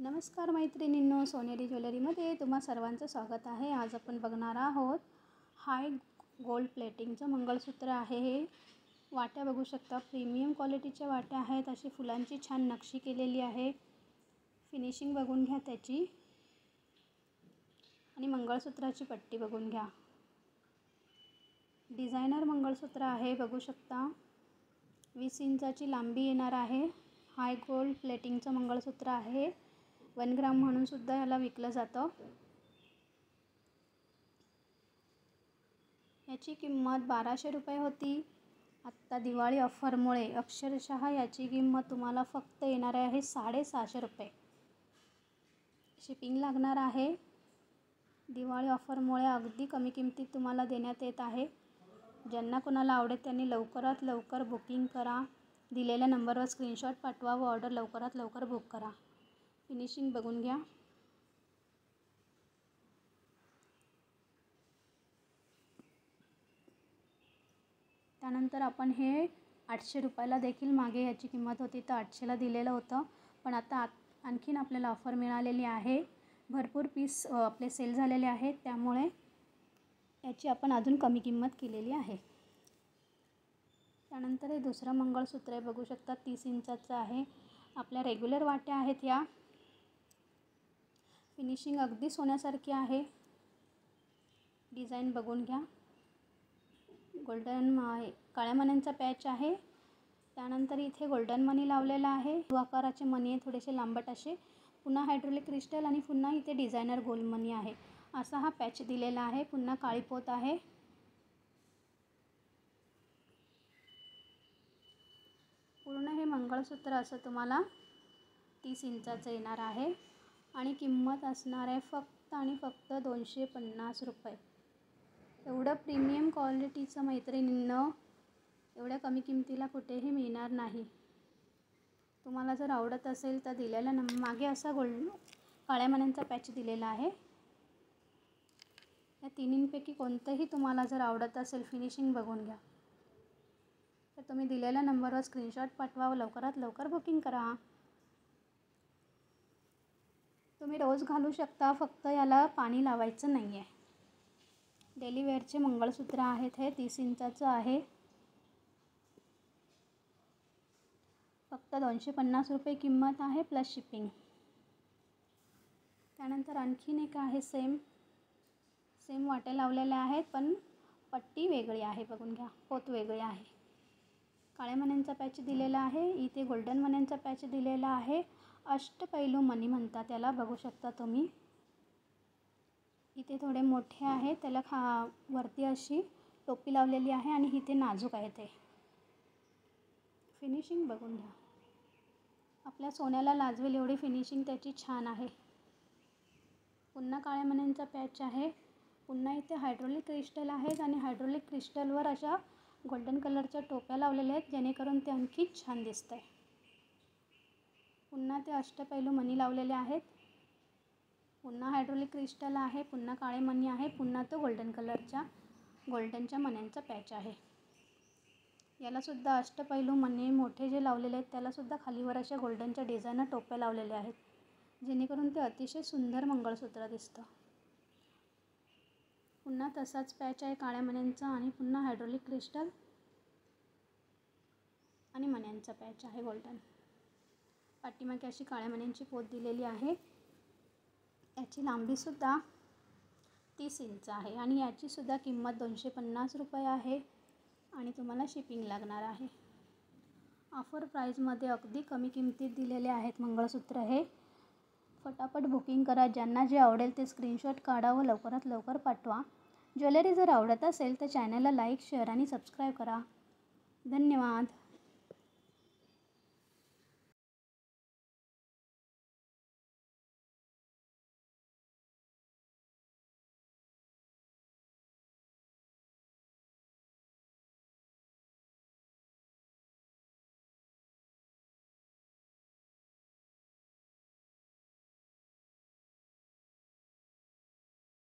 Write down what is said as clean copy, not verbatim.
नमस्कार मैत्रिणींनो, सोनेरी ज्वेलरीमध्ये तुम्हा सर्वांचं स्वागत आहे। आज आपण बघणार आहोत हाय गोल्ड प्लेटिंगचं मंगळसूत्र आहे। हे वाट्या बघू शकता, प्रीमियम क्वालिटीच्या वाट्या आहेत। अशी फुलांची छान नक्षी केलेली आहे। फिनिशिंग बघून घ्या त्याची आणि मंगळसूत्राची पट्टी बघून घ्या। डिझायनर मंगळसूत्र आहे, बघू शकता। 20 इंचाची लांबी येणार आहे। हाय गोल्ड प्लेटिंगचं मंगळसूत्र आहे। 1 ग्राम म्हणून सुद्धा याला विकलं जातं। याची किंमत 1200 रुपये होती। आत्ता दिवाळी ऑफरमुळे अक्षरशः याची किंमत तुम्हाला फक्त येणार आहे 650 रुपये। शिपिंग लागणार आहे। दिवाळी ऑफरमुळे अगदी कमी किमतीत तुम्हाला देण्यात येत आहे। ज्यांना कोणाला आवडेल त्यांनी लवकरात लवकर बुकिंग करा। दिलेल्या नंबरवर स्क्रीनशॉट पाठवा व ऑर्डर लवकरात लवकर बुक करा। फिनिशिंग बघून घ्या। त्यानंतर आपण हे 800 रुपयाला देखील मागे याची किंमत होती तर 800ला दिलेलं होतं, पण आता आणखीन आपल्याला ऑफर मिळालेली आहे। भरपूर पीस आपले सेल झालेले आहेत, त्यामुळे याची आपण अजून कमी किंमत केलेली आहे। त्यानंतर हे दुसरं मंगळसूत्र आहे, बघू शकता। 30 इंचाचं आहे। आपल्या रेग्युलर वाट्या आहेत या। फिनिशिंग अगदी सोन्यासारखी आहे। डिझाईन बघून घ्या। गोल्डन आहे, काळ्या मण्यांचा पॅच आहे। त्यानंतर इथे गोल्डन मनी लावलेला आहे। आकाराचे मणी आहे, थोडेसे लांबट असे। पुन्हा हायड्रोलिक क्रिस्टल आणि पुन्हा इथे डिझायनर गोल्ड मनी आहे। असा हा पॅच दिलेला आहे। पुन्हा काळी पोत आहे। पूर्ण हे मंगळसूत्र असं तुम्हाला 30 इंचाचं येणार आहे आणि किंमत असणार आहे फक्त आणि फक्त 250 रुपये। एवढं प्रीमियम क्वालिटीचं मैत्रिणींनो, एवढ्या कमी किमतीला कुठेही मिळणार नाही। तुम्हाला जर आवडत असेल तर दिलेल्या मागे असा काळ्या मण्यांचा पॅच दिलेला आहे। या तिन्हींपैकी कोणतंही तुम्हाला जर आवडत असेल, फिनिशिंग बघून घ्या, तर तुम्ही दिलेल्या नंबरवर स्क्रीनशॉट पाठवा व लवकरात लवकर बुकिंग करा। तुम्ही रोज घालू शकता, फक्त याला पाणी लावायचं नाही आहे। डेली वेअरचे मंगळसूत्र आहेत हे। 30 इंचाचं आहे। फक्त 250 रुपये किंमत आहे प्लस शिपिंग। त्यानंतर आणखीन एक आहे, सेम वाट्या लावलेल्या आहेत, पण पट्टी वेगळी आहे, बघून घ्या। पोत वेगळी आहे। काळ्या मण्यांचा पॅच दिलेला आहे। इथे गोल्डन मण्यांचा पॅच दिलेला आहे। अष्टपैलू मणी म्हणतात त्याला, बघू शकता तुम्ही। इथे थोडे मोठे आहे, त्याला वरती अशी टोपी लावलेली आहे आणि इथे नाजूक आहे ते। फिनिशिंग बघून घ्या। आपल्या सोन्याला लाजवेल एवढी फिनिशिंग त्याची छान आहे। पुन्हा काळ्या मण्यांचा पॅच आहे। पुन्हा इथे हायड्रोलिक क्रिस्टल आहेत आणि हायड्रोलिक क्रिस्टलवर अशा गोल्डन कलरच्या टोप्या लावलेल्या आहेत, जेणेकरून ते आणखी छान दिसतंय। पुन्हा ते अष्टपैलू मणी लावलेले आहेत। पुन्हा हायड्रोलिक क्रिस्टल आहे। पुन्हा काळे मणी आहे। पुन्हा तो गोल्डनच्या मण्यांचा पॅच आहे। यालासुद्धा अष्टपैलू मणी मोठे जे लावलेले आहेत, त्यालासुद्धा खालीवर अशा गोल्डनच्या डिझाईनर टोप्या लावलेल्या आहेत, जेणेकरून ते अतिशय सुंदर मंगळसूत्र दिसतं। पुन्हा तसाच पॅच आहे काळ्या मण्यांचा आणि पुन्हा हायड्रोलिक क्रिस्टल आणि मण्यांचा पॅच आहे गोल्डन। पाठीमागे अशी काळ्या मण्यांची पोत दिलेली आहे। याची लांबीसुद्धा 30 इंच आहे आणि याचीसुद्धा किंमत 250 रुपये आहे आणि तुम्हाला शिपिंग लागणार आहे। ऑफर प्राईजमध्ये अगदी कमी किमतीत दिलेले आहेत मंगळसूत्र हे। फटाफट बुकिंग करा। ज्यांना जे आवडेल ते स्क्रीनशॉट काढा व लवकरात लवकर पाठवा। ज्वेलरी जर आवडत असेल तर चॅनलला लाईक, शेअर आणि सबस्क्राईब करा। धन्यवाद।